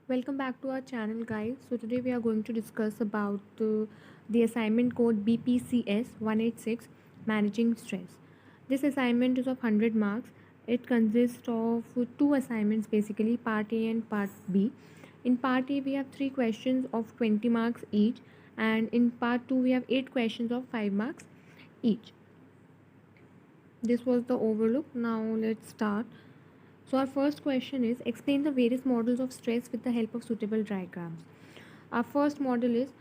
Welcome back to our channel, guys. So today we are going to discuss about the assignment code BPCS-186, managing stress. This assignment is of 100 marks. It consists of two assignments, basically part A and part B. In part A we have 3 questions of 20 marks each, and in part 2 we have 8 questions of 5 marks each. This was the overlook. Now let's start. So our first question is, explain the various models of stress with the help of suitable diagrams. Our first model is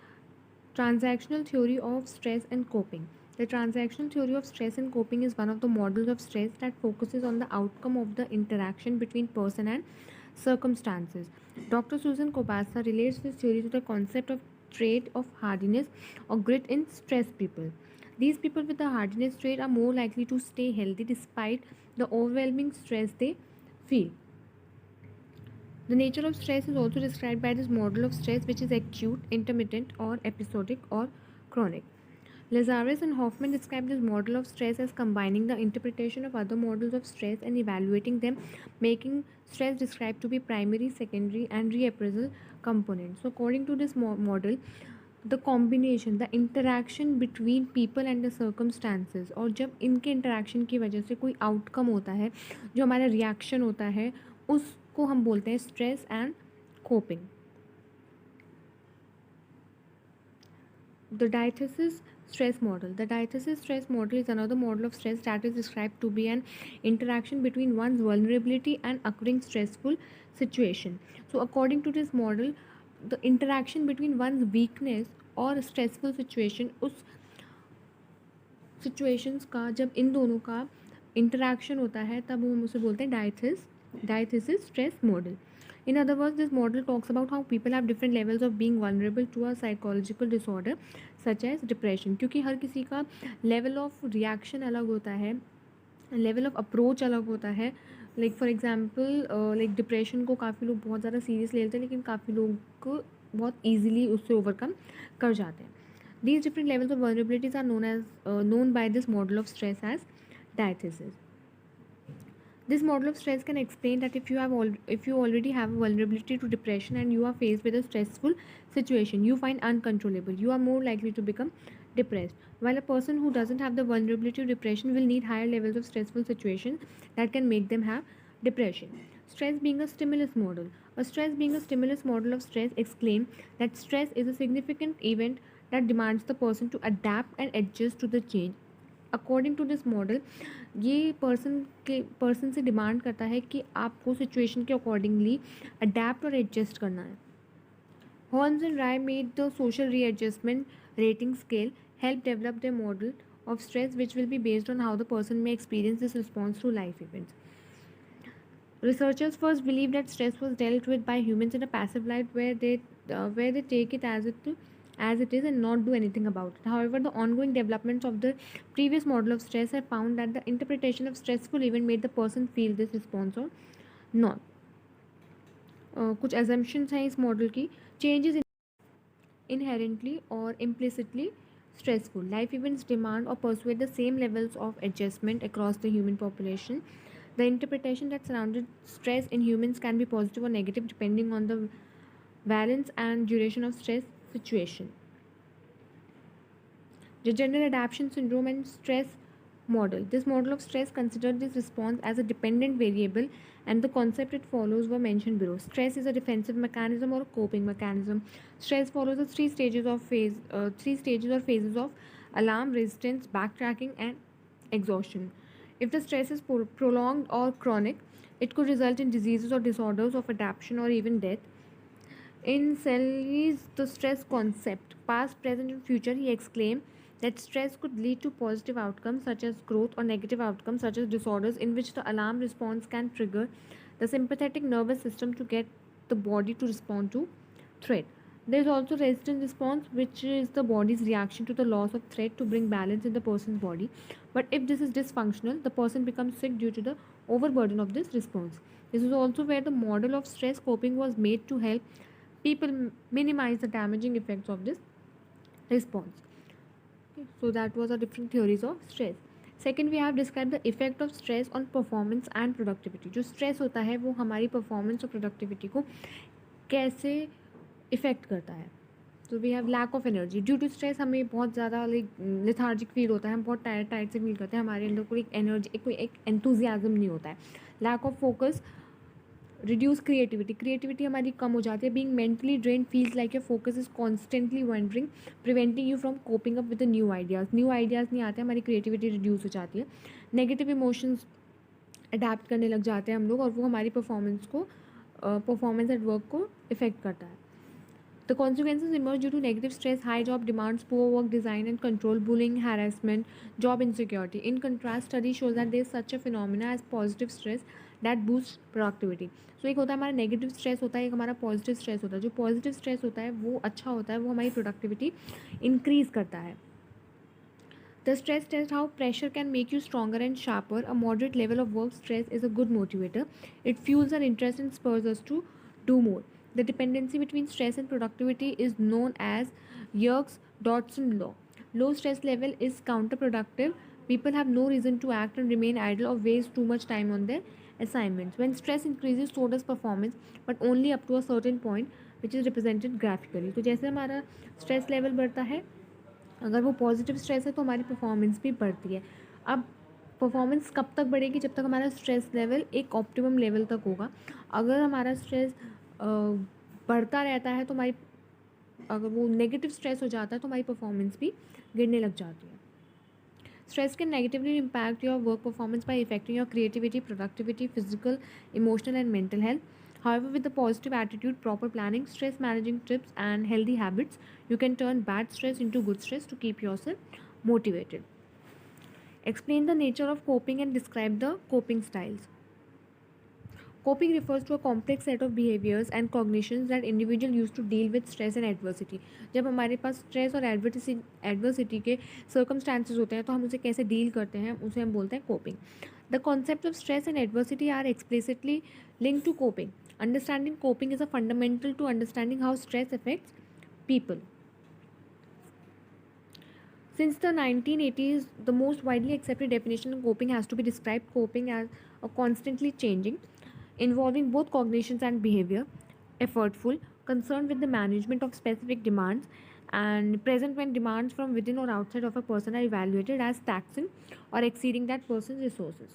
transactional theory of stress and coping. The transactional theory of stress and coping is one of the models of stress that focuses on the outcome of the interaction between person and circumstances. Dr. Susan Kobasa relates this theory to the concept of trait of hardiness or grit in stressed people. These people with the hardiness trait are more likely to stay healthy despite the overwhelming stress they feel. The nature of stress is also described by this model of stress, which is acute, intermittent, or episodic or chronic. Lazarus and Hoffman describe this model of stress as combining the interpretation of other models of stress and evaluating them, making stress described to be primary, secondary, and reappraisal components. So, according to this model, the combination, the interaction between people and the circumstances, और जब इनके interaction की वजह से कोई outcome होता है, जो हमारा रिएक्शन होता है, उसको हम बोलते हैं stress and coping. The diathesis stress model. The diathesis stress model is another model of stress that is described to be an interaction between one's vulnerability and occurring stressful situation. So, according to this model, the interaction between one's weakness और stressful situation, उस situations का जब इन दोनों का interaction होता है तब हम उसे बोलते हैं diathesis stress model. In other words, this model talks about how people have different levels of being vulnerable to a psychological disorder such as depression. क्योंकि हर किसी का लेवल ऑफ रिएक्शन अलग होता है, लेवल ऑफ अप्रोच अलग होता है. Like for example, like depression को काफ़ी लोग बहुत ज़्यादा सीरियस ले लेते हैं, लेकिन काफ़ी लोग बहुत ईजिली उससे ओवरकम कर जाते हैं. These different levels of vulnerabilities are known by this model of stress as diathesis. This model of stress can explain that if you already have a vulnerability to depression and you are faced with a stressful situation you find uncontrollable, you are more likely to become depressed. While a person who doesn't have the vulnerability to depression will need higher levels of stressful situations that can make them have depression. Stress being a stimulus model. A stress being a stimulus model of stress explains that stress is a significant event that demands the person to adapt and adjust to the change. According to this model, ये person से demand करता है कि आपको situation के accordingly adapt और adjust करना है. Holmes and Rahe made the social readjustment rating scale help develop the model of stress which will be based on how the person may experience this response through life events. Researchers first believed that stress was dealt with by humans in a passive light where they take it as it is and not do anything about it. However, the ongoing developments of the previous model of stress have found that the interpretation of stressful event made the person feel this response or not. कुछ assumptions हैं इस model की. Changes inherently or implicitly stressful. Life events demand or persuade the same levels of adjustment across the human population. The interpretation that surrounded stress in humans can be positive or negative depending on the valence and duration of stress situation. The general adaptation syndrome and stress model. This model of stress considered this response as a dependent variable, and the concept it follows were mentioned below. Stress is a defensive mechanism or a coping mechanism. Stress follows the three stages or phases of alarm, resistance, backtracking, and exhaustion. If the stress is prolonged or chronic, it could result in diseases or disorders of adaptation or even death. In Selye's The Stress Concept, Past, Present, and Future, he exclaimed that stress could lead to positive outcomes such as growth or negative outcomes such as disorders in which the alarm response can trigger the sympathetic nervous system to get the body to respond to threat. There is also resistance response, which is the body's reaction to the loss of threat to bring balance in the person's body. But if this is dysfunctional, the person becomes sick due to the overburden of this response. This is also where the model of stress coping was made to help people minimize the damaging effects of this response. Okay, so that was our different theories of stress. Second, we have described the effect of stress on performance and productivity. जो stress होता है वो हमारी performance और productivity को कैसे effect करता है। तो we have lack of energy due to stress, हमें बहुत ज़्यादा लाइक लेथार्जिक फील होता है, हम बहुत टायर्ड टायर्ड से फील करते हैं, हमारे अंदर कोई एनर्जी कोई एक एंथुजियाज्म नहीं होता है। Lack of focus, reduce creativity हमारी कम हो जाती है। Being mentally drain feels like your focus is constantly wandering, preventing you from coping up with new ideas नहीं आते, हमारी क्रिएटिविटी रिड्यूस हो जाती है। नेगेटिव इमोशंस अडेप्ट करने लग जाते हैं हम लोग, और वो हमारी परफॉर्मेंस एट वर्क को इफेक्ट करता है। The consequences emerge due to negative stress, high job demands, poor work design and control, bullying, harassment, job insecurity. In contrast, study shows that there is such a phenomena as positive stress that boosts productivity. So एक होता है हमारा negative stress होता है, एक हमारा positive stress होता है। जो पॉजिटिव स्ट्रेस होता है वो अच्छा होता है, वो हमारी प्रोडक्टिविटी इंक्रीज करता है। The stress test how pressure can make you stronger and sharper. A moderate level of work stress is a good motivator. It fuels our interest and spurs us to do more. The dependency between stress and productivity is known as Yerkes-Dodson law. Low stress level is counterproductive. People have no reason to act and remain idle or waste too much time on their assignments. When stress increases, so does performance, but only up to a certain point, which is represented graphically. तो जैसे हमारा stress level बढ़ता है, अगर वो positive stress है तो हमारी परफॉर्मेंस भी बढ़ती है। अब परफॉर्मेंस कब तक बढ़ेगी? जब तक हमारा स्ट्रेस लेवल एक ऑप्टिमम लेवल तक होगा। अगर हमारा स्ट्रेस बढ़ता रहता है तो हमारी, अगर वो नेगेटिव स्ट्रेस हो जाता है तो हमारी परफॉर्मेंस भी गिरने लग जाती है। Stress can negatively impact your work performance by affecting your creativity, productivity, physical, emotional, and mental health. However, with a positive attitude, proper planning, stress managing tips, and healthy habits, you can turn bad stress into good stress to keep yourself motivated. Explain the nature of coping and describe the coping styles. Coping refers to a complex set of behaviors and cognitions that individual use to deal with stress and adversity. जब हमारे पास stress और adversity के circumstances होते हैं तो हम उसे कैसे डील करते हैं, उसे हम बोलते हैं coping. The concept of stress and adversity are explicitly linked to coping. Understanding coping is a fundamental to understanding how stress affects people. Since the 1980s, the most widely accepted definition of coping has to be described coping as a constantly changing, involving both cognitions and behavior, effortful, concerned with the management of specific demands, and present when demands from within or outside of a person are evaluated as taxing or exceeding that person's resources.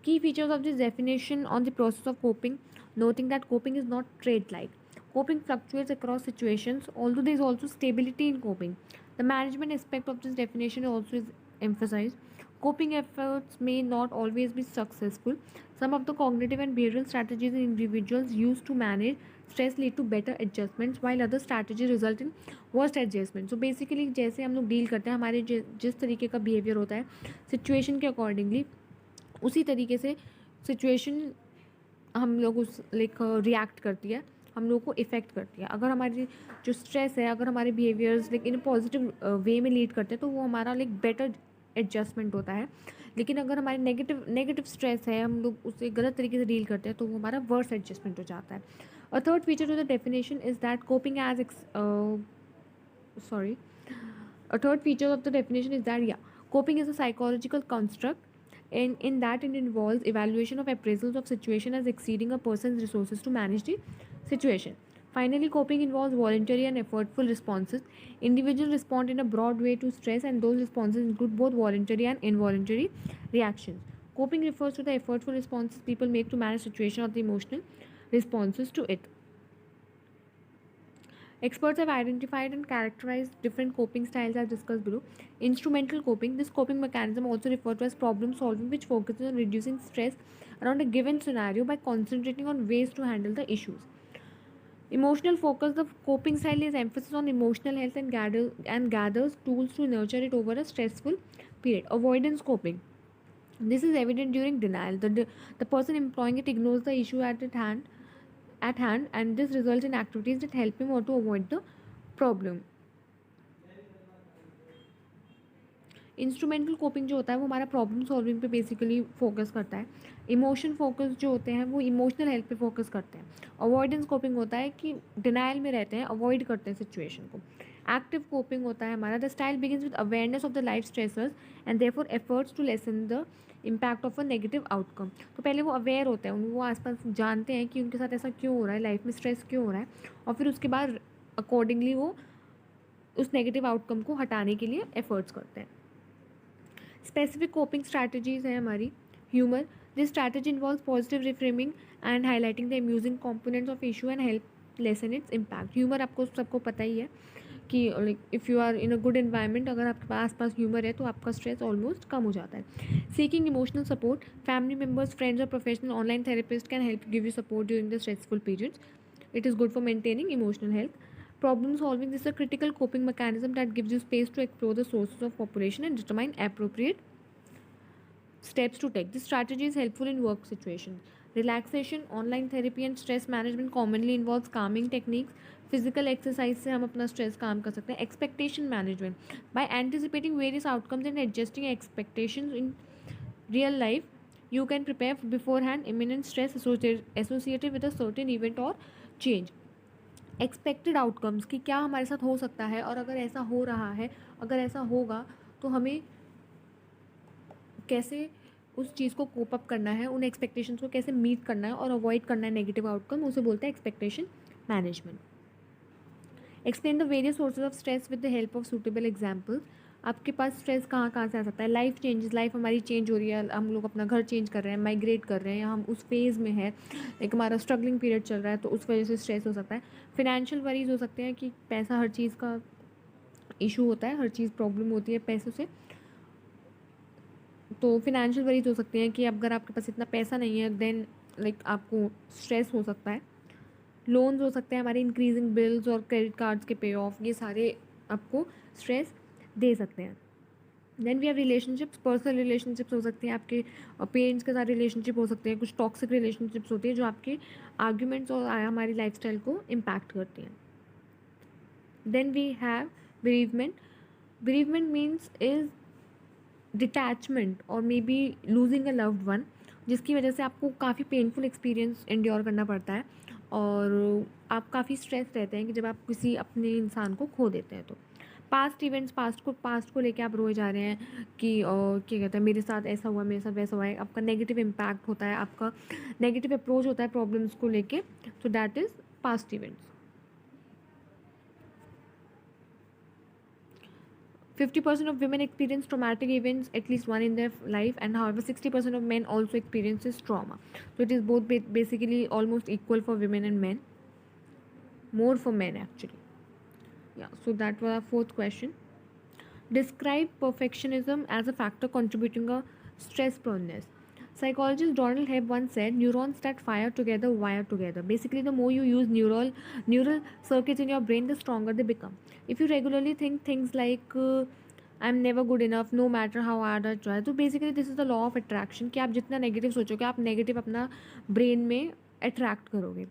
Key features of this definition on the process of coping, noting that coping is not trait-like. Coping fluctuates across situations, although there is also stability in coping. The management aspect of this definition also is emphasized. Coping efforts may not always be successful. Some of the cognitive and behavioral strategies individuals use to manage stress lead to better adjustments, while other strategies result in worst adjustment. So basically जैसे हम लोग deal करते हैं, हमारे जिस तरीके का behaviour होता है सिचुएशन के अकॉर्डिंगली, उसी तरीके से सिचुएशन हम लोग उस लाइक रिएक्ट करती है, हम लोग को इफ़ेक्ट करती है। अगर हमारी जो स्ट्रेस है, अगर हमारे behaviours like in positive way में लीड करते हैं तो वो हमारा लाइक बेटर एडजस्टमेंट होता है। लेकिन अगर हमारे नेगेटिव स्ट्रेस है, हम लोग उसे गलत तरीके से डील करते हैं तो वो हमारा वर्स एडजस्टमेंट हो जाता है। A third feature of the definition is that coping as a third feature of the definition is that coping is a psychological construct, in that it involves evaluation of appraisals of situation as exceeding a person's resources to manage the situation. Finally, coping involves voluntary and effortful responses. Individuals respond in a broad way to stress, and those responses include both voluntary and involuntary reactions. Coping refers to the effortful responses people make to manage situation or the emotional responses to it. Experts have identified and characterized different coping styles as discussed below. Instrumental coping. This coping mechanism, also referred to as problem solving, which focuses on reducing stress around a given scenario by concentrating on ways to handle the issues. Emotional focus. The coping style is emphasis on emotional health and gathers tools to nurture it over a stressful period. Avoidance coping. This is evident during denial. The person employing it ignores the issue at hand, and this results in activities that help him or to avoid the problem. Instrumental coping जो होता है वो हमारा problem solving पे basically focus करता है। Emotion focus जो होते हैं वो इमोशनल हेल्थ पे फोकस करते हैं। अवॉइडेंस कोपिंग होता है कि डिनाइल में रहते हैं, अवॉइड करते हैं सिचुएशन को। एक्टिव कोपिंग होता है हमारा the style begins with awareness of the life stressors and therefore efforts to lessen the impact of a negative outcome. तो पहले वो अवेयर होते हैं, वो आसपास जानते हैं कि उनके साथ ऐसा क्यों हो रहा है, लाइफ में स्ट्रेस क्यों हो रहा है, और फिर उसके बाद अकॉर्डिंगली वो उस नेगेटिव आउटकम को हटाने के लिए एफर्ट्स करते हैं। स्पेसिफिक कोपिंग स्ट्रैटेजीज है हमारी। Humour, this strategy involves positive reframing and highlighting the amusing components of issue and help lessen its impact. Humour आपको सबको पता ही है कि like if you are in a good environment, अगर आपके पास पास ह्यूमर है तो आपका स्ट्रेस ऑलमोस्ट कम हो जाता है। Seeking emotional support, family members, friends और professional online therapist can help give you support during the stressful periods. It is good for maintaining emotional health. Problem solving, this is a critical coping mechanism that gives you space to explore the sources of population and determine appropriate steps to take. This strategy is helpful in work situations. Relaxation, online therapy and stress management commonly involves calming techniques. Physical exercise से हम अपना stress काम कर सकते हैं. Expectation management, by anticipating various outcomes and adjusting expectations in real life, you can prepare beforehand imminent stress associated with a certain event or change. Expected outcomes कि क्या हमारे साथ हो सकता है, और अगर ऐसा हो रहा है, अगर ऐसा होगा तो हमें कैसे उस चीज़ को कोप अप करना है, उन एक्सपेक्टेशंस को कैसे मीट करना है और अवॉइड करना है नेगेटिव आउटकम, उसे बोलते हैं expectation management. Explain the various sources of stress with the help of suitable examples. आपके पास स्ट्रेस कहाँ कहाँ से आ सकता है. लाइफ चेंजेस, लाइफ हमारी चेंज हो रही है, हम लोग अपना घर चेंज कर रहे हैं, माइग्रेट कर रहे हैं, हम उस फेज़ में है, एक हमारा स्ट्रगलिंग पीरियड चल रहा है, तो उस वजह से स्ट्रेस हो सकता है. फिनेंशियल वरीज हो सकते हैं कि पैसा हर चीज़ का इशू होता है, हर चीज़ प्रॉब्लम होती है पैसों से, तो फिनेंशियल वरीज हो सकती हैं कि अगर आपके पास इतना पैसा नहीं है देन लाइक आपको स्ट्रेस हो सकता है. लोन्स हो सकते हैं हमारे, इंक्रीजिंग बिल्स और क्रेडिट कार्ड्स के पे ऑफ, ये सारे आपको स्ट्रेस दे सकते हैं. Then we have relationships. Personal relationships हो सकती हैं, आपके पेरेंट्स के साथ रिलेशनशिप हो सकते हैं, कुछ टॉक्सिक रिलेशनशिप्स होती है जो आपके आर्ग्यूमेंट्स और हमारी लाइफस्टाइल को इम्पैक्ट करती हैं. Then we have bereavement. Bereavement means is detachment और may be losing a loved one, जिसकी वजह से आपको काफ़ी पेनफुल एक्सपीरियंस एंड्योर करना पड़ता है और आप काफ़ी स्ट्रेस रहते हैं कि जब आप किसी अपने इंसान को खो देते हैं. तो पास्ट इवेंट्स, पास्ट को लेके आप रोए जा रहे हैं कि क्या कहते हैं, मेरे साथ ऐसा हुआ, मेरे साथ वैसा हुआ है, आपका नेगेटिव इम्पैक्ट होता है, आपका नेगेटिव अप्रोच होता है प्रॉब्लम्स को लेके. So that is past events. 50% of women experience traumatic events at least one in their life, and however 60% of men also experiences trauma. So it is both basically almost equal for women and men, more for men actually. Yeah, so that was our fourth question. Describe perfectionism as a factor contributing a stress proneness. Psychologist Donald Hebb once said, "Neurons that fire together wire together." Basically, the more you use neural circuits in your brain, the stronger they become. If you regularly think things like I'm never good enough, no matter how hard I try, तो basically this is the law of attraction कि आप जितना negative सोचोगे, आप negative अपना brain में attract करोगे.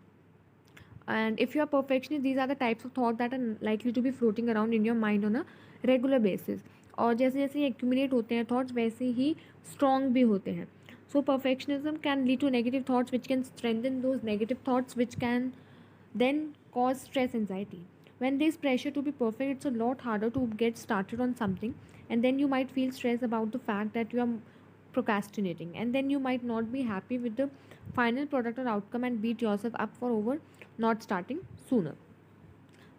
And if you are perfectionist, these are the types of thoughts that are likely to be floating around in your mind on a regular basis. और जैसे जैसे ये accumulate होते हैं thoughts, वैसे ही strong भी होते हैं. So perfectionism can lead to negative thoughts, which can strengthen those negative thoughts, which can then cause stress, anxiety. When there is pressure to be perfect, it's a lot harder to get started on something, and then you might feel stressed about the fact that you are procrastinating, and then you might not be happy with the final product or outcome and beat yourself up for over not starting sooner.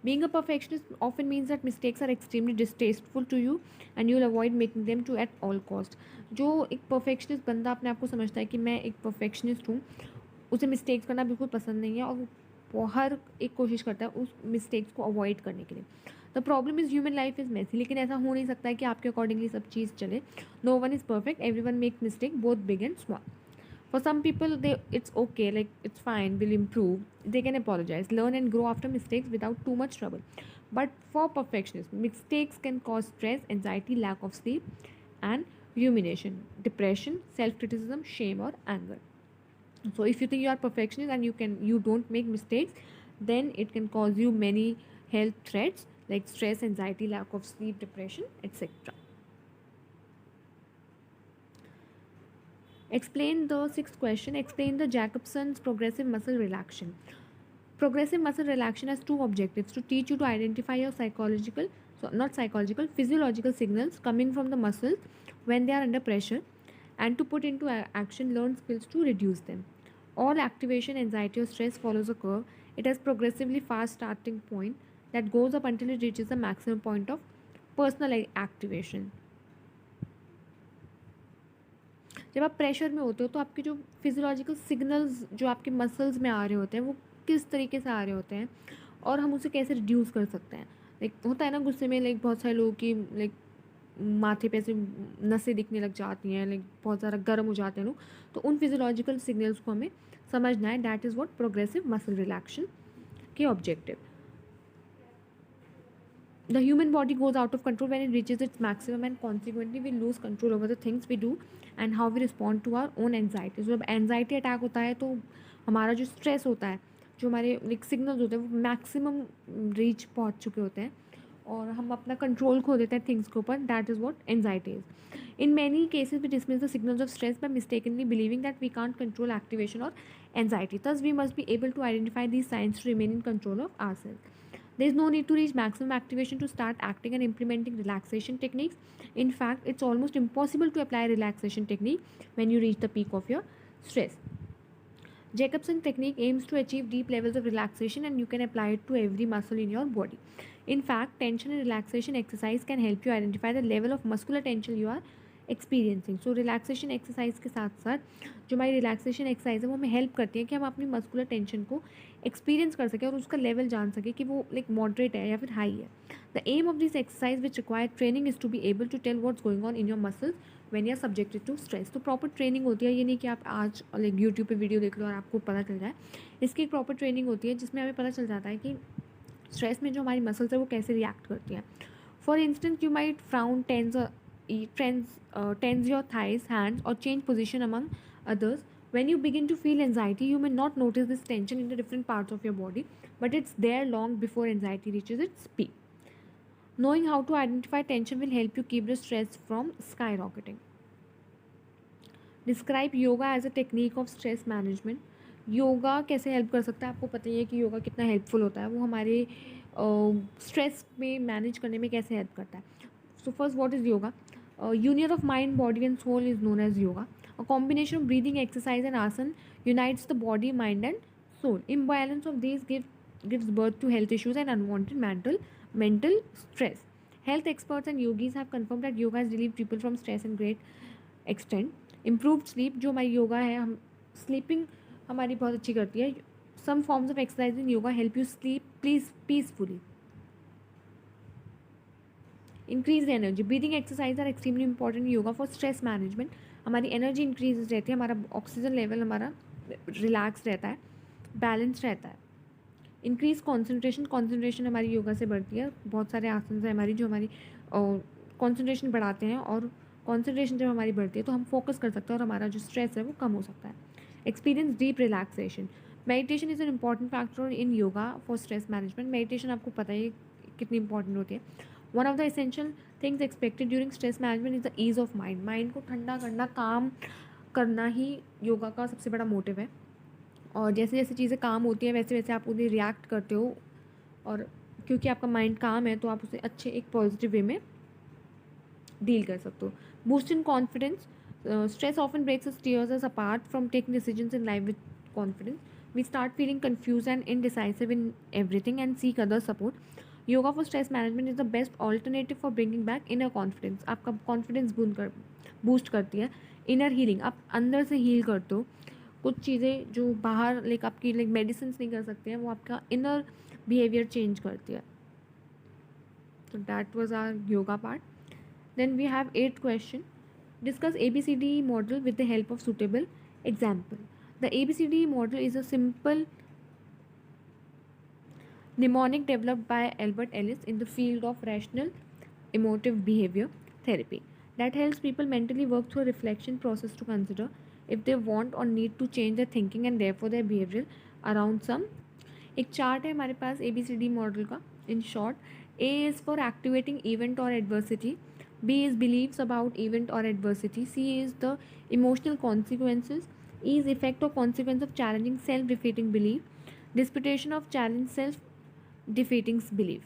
Being a perfectionist often means that mistakes are extremely distasteful to you and you'll avoid making them to at all cost. जो एक perfectionist बंदा अपने आप को समझता है कि मैं एक perfectionist हूँ, उसे mistakes करना बिल्कुल पसंद नहीं है और वो हर एक कोशिश करता है उस mistakes को avoid करने के लिए. The problem is human life is messy, लेकिन ऐसा हो नहीं सकता है कि आपके accordingly सब चीज़ चले. No one is perfect, everyone makes mistakes, both big and small. For some people, it's okay, like it's fine, will improve. They can apologize, learn and grow after mistakes without too much trouble. But for perfectionists, mistakes can cause stress, anxiety, lack of sleep, and rumination, depression, self-criticism, shame, or anger. So if you think you are perfectionist and you don't make mistakes, then it can cause you many health threats like stress, anxiety, lack of sleep, depression, etc. Explain the sixth question. Explain the Jacobson's progressive muscle relaxation. Progressive muscle relaxation has two objectives: to teach you to identify your physiological signals coming from the muscles when they are under pressure, and to put into action learned skills to reduce them. All activation, anxiety, or stress follows a curve. It has progressively fast starting point that goes up until it reaches the maximum point of personal activation. जब आप pressure में होते हो तो आपके जो physiological signals जो आपके मसल्स में आ रहे होते हैं वो किस तरीके से आ रहे होते हैं और हम उसे कैसे रिड्यूस कर सकते हैं. लाइक होता है ना गुस्से में, लाइक बहुत सारे लोगों की लाइक माथे पे ऐसे नसें दिखने लग जाती हैं, लाइक बहुत ज़्यादा गर्म हो जाते हैं लोग. तो उन फिजियोलॉजिकल सिग्नल्स को हमें समझना है. That is what progressive muscle relaxation के objective. The human body goes out of control when it reaches its maximum, and consequently we lose control over the things we do and how we respond to our own anxiety. So जब anxiety attack होता है तो हमारा जो stress होता है, जो हमारे लाइक सिग्नल्स होते हैं वो मैक्सिमम रीच पहुंच चुके होते हैं और हम अपना कंट्रोल खो देते हैं थिंग्स के ऊपर. That is what anxiety is. In many cases, we dismiss the signals of stress by mistakenly believing that we can't control activation or anxiety. Thus, we must be able to identify these signs to remain in control of ourselves. There is no need to reach maximum activation to start acting and implementing relaxation techniques. In fact, it's almost impossible to apply a relaxation technique when you reach the peak of your stress. Jacobson technique aims to achieve deep levels of relaxation, and you can apply it to every muscle in your body. In fact, tension and relaxation exercise can help you identify the level of muscular tension you are experiencing. So relaxation exercise के साथ साथ जो हमारी relaxation exercise है वो हमें help करती है कि हम अपनी मस्कुलर टेंशन को एक्सपीरियंस कर सकें और उसका लेवल जान सकें कि वो लाइक मॉडरेट है या फिर हाई है. The aim of this exercise which require training is to be able to tell what's going on in your muscles when you are subjected to stress. तो प्रॉपर ट्रेनिंग होती है. ये नहीं कि आप आज लाइक यूट्यूब पे वीडियो देख लो और आपको पता चल जाए. इसकी एक प्रॉपर ट्रेनिंग होती है जिसमें हमें पता चल जाता है कि स्ट्रेस में जो हमारी मसल्स है वो कैसे रिएक्ट करती हैं. For instance you might frown tense your thighs, hands, or change position among others. When you begin to feel anxiety, you may not notice this tension in the different parts of your body, but it's there long before anxiety reaches its peak. Knowing how to identify tension will help you keep the stress from skyrocketing. Describe yoga as a technique of stress management. Yoga कैसे help कर सकता है? आपको पता ही है कि योगा कितना हेल्पफुल होता है. वो हमारे स्ट्रेस में मैनेज करने में कैसे हेल्प करता है. So first, what is yoga? Union of mind, body and soul is known as yoga. A combination of breathing exercise and asana unites the body, mind and soul. Imbalance of these gives birth to health issues and unwanted mental stress. Health experts and yogis have confirmed that yoga has relieved people from stress in great extent. Improved sleep, जो हमारी योगा है, हम sleeping हमारी बहुत अच्छी करती है. Some forms of exercise in yoga help you sleep peacefully. Increase energy. Breathing exercise are extremely important yoga for stress management. हमारी एनर्जी इंक्रीज रहती है, हमारा ऑक्सीजन लेवल हमारा रिलैक्स रहता है, बैलेंस रहता है. इंक्रीज कॉन्सेंट्रेशन हमारी योगा से बढ़ती है. बहुत सारे आसन हैं हमारी जो हमारी कॉन्सेंट्रेशन बढ़ाते हैं, और कॉन्सेंट्रेशन जब हमारी बढ़ती है तो हम फोकस कर सकते हैं और हमारा जो स्ट्रेस है वो कम हो सकता है. Experience deep relaxation. Meditation is an important factor in yoga for stress management. Meditation आपको पता ही कितनी इंपॉर्टेंट होती है. One of the essential things expected during stress management is the ease of mind. Mind को ठंडा करना, काम करना ही योगा का सबसे बड़ा मोटिव है. और जैसे जैसे चीज़ें काम होती हैं वैसे वैसे आप उन्हें रिएक्ट करते हो, और क्योंकि आपका माइंड काम है तो आप उसे अच्छे एक पॉजिटिव वे में डील कर सकते हो. Boost in confidence. Stress often breaks steers us apart from taking decisions in life with confidence. We start feeling confuse and indecisive in everything and seek other support. Yoga for stress management is the best alternative for bringing back inner confidence. आपका confidence boost करती है. Inner healing, आप अंदर से heal करते हो. कुछ चीज़ें जो बाहर लाइक आपकी लाइक मेडिसिन नहीं कर सकते हैं वो आपका इनर बिहेवियर चेंज करती है. तो that was our yoga part. Then we have 8th question. Discuss ABCD model with the help of suitable example. The ABCD model is a simple mnemonic developed by Albert Ellis in the field of rational emotive behavior therapy that helps people mentally work through a reflection process to consider if they want or need to change their thinking and therefore their behavior around some. एक chart है हमारे पास ABCD model का. In short, A is for activating event or adversity, B is beliefs about event or adversity, C is the emotional consequences, E is effect or consequence of challenging self-defeating belief, disputation of challenge self-defeating belief.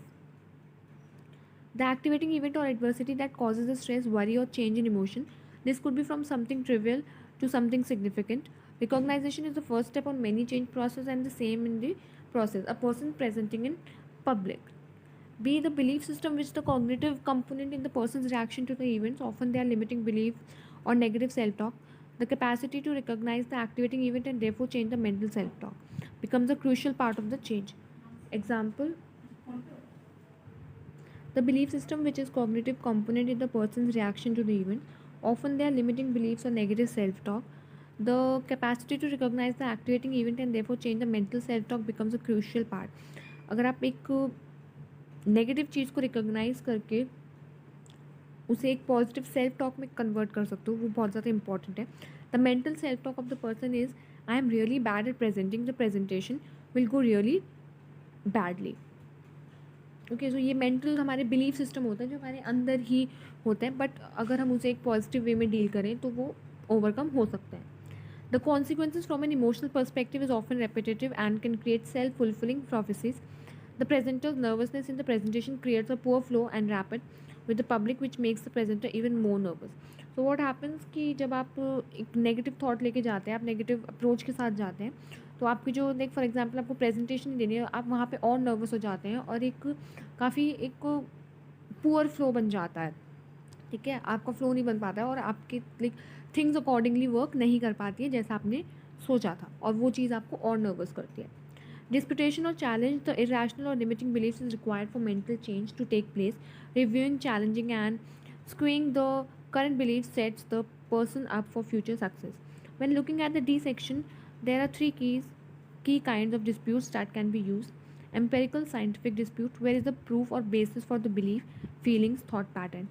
The activating event or adversity that causes a stress, worry or change in emotion This could be from something trivial to something significant. Recognition is the first step on many change process, and the same in the process. A person presenting in public. B. The belief system, which the cognitive component in the person's reaction to the events. Often they are limiting belief or negative self-talk. The capacity to recognize the activating event and therefore change the mental self-talk becomes a crucial part of the change. Example: the belief system, which is cognitive component in the person's reaction to the event. Often they are limiting beliefs or negative self-talk. The capacity to recognize the activating event and therefore change the mental self-talk becomes a crucial part. अगर आप एक negative चीज़ को recognise करके उसे एक positive self talk में convert कर सकते हो, वो बहुत ज़्यादा इंपॉर्टेंट है. The mental self talk of the person is, I am really bad at presenting, the presentation will go really badly. Okay, so ये मेंटल हमारे बिलीफ सिस्टम होता है जो हमारे अंदर ही होता है, बट अगर हम उसे एक पॉजिटिव वे में डील करें तो वो ओवरकम हो सकता है. The consequences from an emotional perspective is often repetitive and can create self fulfilling prophecies. The presenter's nervousness in the presentation creates a poor flow and rapid with the public, which makes the presenter even more nervous. So what happens कि जब आप एक negative thought लेके जाते हैं, आप negative approach के साथ जाते हैं, तो आपकी जो लाइक फॉर एग्जांपल आपको प्रेजेंटेशन देनी है, आप वहाँ पे और नर्वस हो जाते हैं और एक काफ़ी एक पुअर फ्लो बन जाता है. ठीक है, आपका फ्लो नहीं बन पाता है और आपके लाइक थिंग्स अकॉर्डिंगली वर्क नहीं कर पाती है जैसा आपने सोचा था, और वो चीज़ आपको और नर्वस करती है. Disputation or challenge the irrational or limiting beliefs is required for mental change to take place. Reviewing, challenging, and skewing the current beliefs sets the person up for future success. When looking at the D section, there are three key kinds of disputes that can be used. Empirical scientific dispute, where is the proof or basis for the belief, feelings, thought pattern.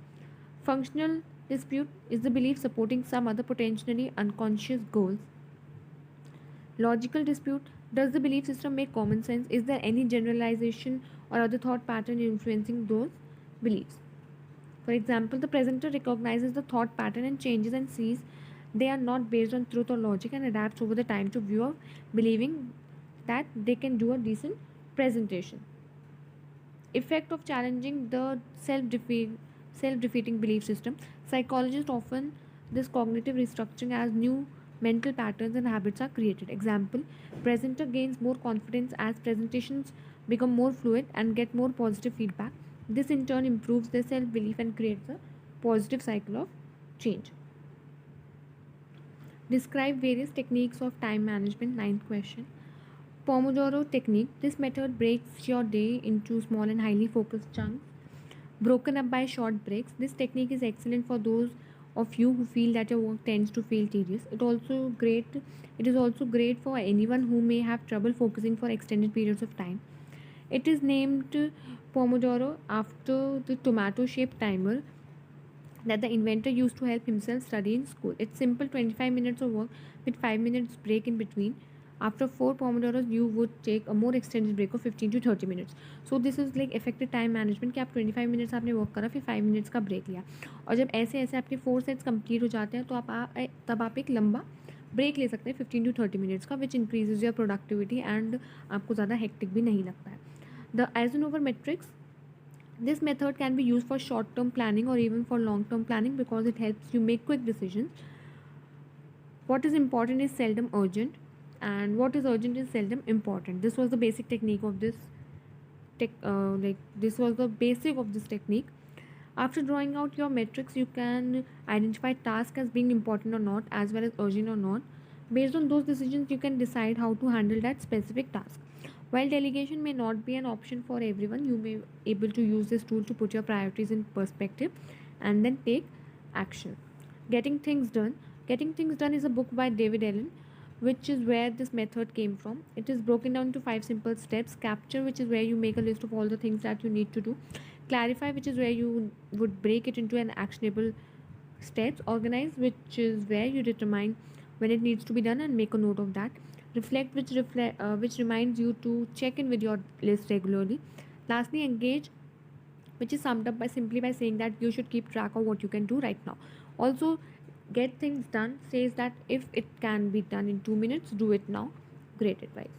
Functional dispute is the belief supporting some other potentially unconscious goals. Logical dispute: does the belief system make common sense? Is there any generalization or other thought pattern influencing those beliefs? For example, the presenter recognizes the thought pattern and changes and sees they are not based on truth or logic and adapts over the time to view of believing that they can do a decent presentation. Effect of challenging the self-defeating belief system. Psychologists often this cognitive restructuring as new mental patterns and habits are created. Example: presenter gains more confidence as presentations become more fluid and get more positive feedback. This in turn improves their self-belief and creates a positive cycle of change. Describe various techniques of time management. Ninth question. Pomodoro technique. This method breaks your day into small and highly focused chunks broken up by short breaks. This technique is excellent for those of you who feel that your work tends to feel tedious. It is also great for anyone who may have trouble focusing for extended periods of time. It is named Pomodoro after the tomato shaped timer that the inventor used to help himself study in school. It's simple: 25 minutes of work with 5 minutes break in between. After 4 pomodoros you would take a more extended break of 15 to 30 minutes. So this is like effective time management कि आप 25 minutes आपने work करा, फिर 5 minutes का break लिया, और जब ऐसे ऐसे आपके 4 सेट्स कंप्लीट हो जाते हैं तो तब आप एक लंबा ब्रेक ले सकते हैं 15 to 30 मिनट्स का, which increases your productivity and आपको ज़्यादा हेक्टिक भी नहीं लगता है. The Eisenhower matrix. This method can be used for short-term planning or even for long-term planning because it helps you make quick decisions. What is important is seldom urgent, and what is urgent is seldom important. This was the basic technique of this this was the basic of this technique. After drawing out your metrics, you can identify tasks as being important or not, as well as urgent or not. Based on those decisions, you can decide how to handle that specific task. While delegation may not be an option for everyone, you may be able to use this tool to put your priorities in perspective and then take action. Getting Things Done. Getting Things Done is a book by David Allen, which is where this method came from. It is broken down to 5 simple steps. Capture, which is where you make a list of all the things that you need to do. Clarify, which is where you would break it into an actionable steps. Organize, which is where you determine when it needs to be done and make a note of that. Reflect, which reminds you to check in with your list regularly. Lastly, Engage, which is summed up by saying that you should keep track of what you can do right now. Also, Get Things Done says that if it can be done in 2 minutes, do it now. Great advice.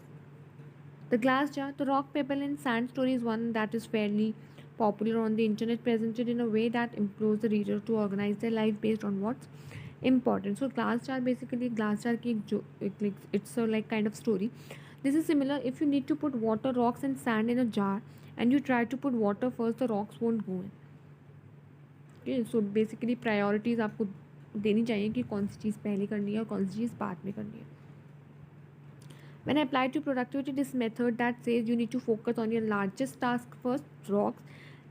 The Glass Jar. The rock, paper and sand story is one that is fairly popular on the internet, presented in a way that implores the reader to organize their life based on what's important. So glass jar, basically glass jar की जो like it's a like kind of story. This is similar. If you need to put water, rocks and sand in a jar and you try to put water first, the rocks won't go in. Okay, so basically priorities आपको देनी चाहिए कि कौन सी चीज़ पहले करनी है और कौन सी चीज़ बाद में करनी है. When I apply to productivity, this method that says you need to focus on your largest task first, rocks,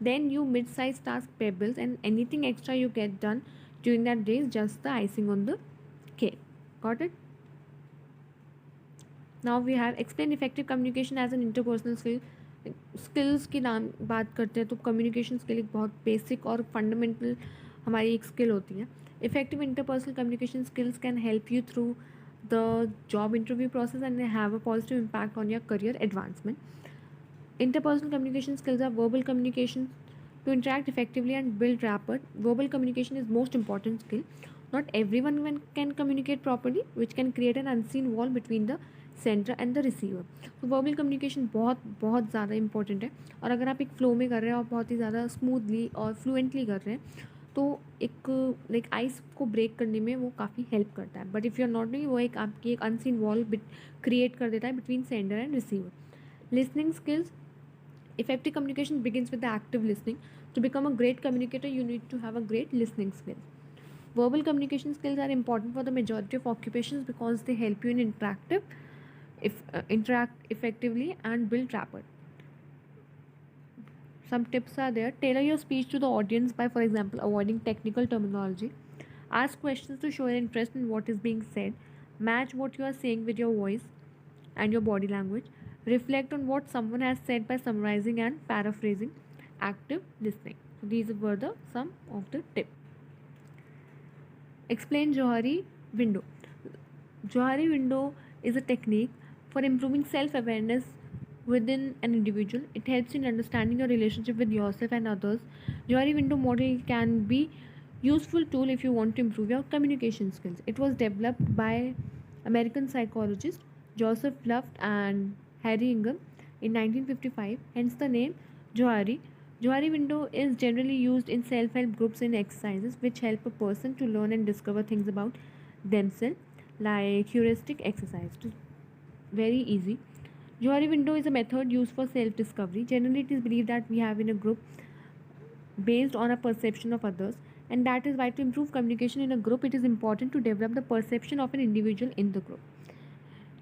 then you mid-sized task, pebbles, and anything extra you get done during that day is just the icing on the cake. Got it? Now we have explain effective communication as an interpersonal skill. Skills की नाम बात करते हैं तो communication skill एक बहुत basic और fundamental हमारी एक स्किल होती है. Effective interpersonal communication skills can help you through the job interview process and they have a positive impact on your career advancement. Interpersonal communication skills are verbal communication to interact effectively and build rapport. Verbal communication is most important skill. Not everyone can communicate properly, which can create an unseen wall between the sender and the receiver. तो verbal communication बहुत बहुत ज़्यादा important है. और अगर आप एक flow में कर रहे हैं और बहुत ही ज़्यादा smoothly और fluently कर रहे हैं तो एक लाइक आइस को ब्रेक करने में वो काफ़ी हेल्प करता है. But if you are not doing, वो एक आपकी एक अनसीन वॉल क्रिएट कर देता है between sender and receiver. Listening skills. Effective communication begins with the active listening. To become a great communicator you need to have a great listening skills. Verbal communication skills are important for the majority of occupations because they help you in interact effectively and build rapport. Some tips are there. Tailor your speech to the audience by, for example, avoiding technical terminology. Ask questions to show your interest in what is being said. Match what you are saying with your voice and your body language. Reflect on what someone has said by summarizing and paraphrasing. Active listening. So these were some of the tips. Explain Johari window. Johari window is a technique for improving self-awareness within an individual. It helps in understanding your relationship with yourself and others. Johari window model can be useful tool if you want to improve your communication skills. It was developed by American psychologists Joseph Luft and Harry Ingham in 1955, hence the name Johari. Johari window is generally used in self-help groups in exercises which help a person to learn and discover things about themselves, like heuristic exercise. It is very easy. Johari window is a method used for self-discovery. Generally, it is believed that we have in a group based on a perception of others, and that is why to improve communication in a group, it is important to develop the perception of an individual in the group.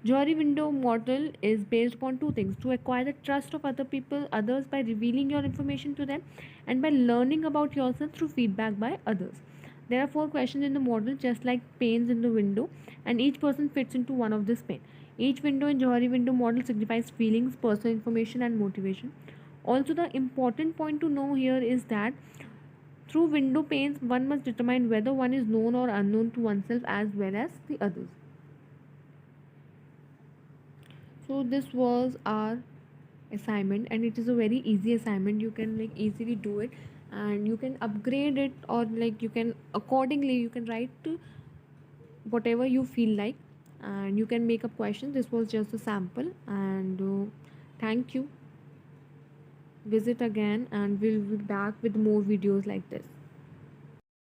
Johari window model is based upon two things: to acquire the trust of others by revealing your information to them, and by learning about yourself through feedback by others. There are 4 questions in the model, just like panes in the window, and each person fits into one of this pane. Each window in Johari window model signifies feelings, personal information, and motivation. Also, the important point to know here is that through window panes, one must determine whether one is known or unknown to oneself as well as the others. So this was our assignment, and it is a very easy assignment. You can like easily do it, and you can upgrade it, or like you can accordingly you can write to whatever you feel like, and you can make up questions. This was just a sample, and thank you. Visit again, and we'll be back with more videos like this.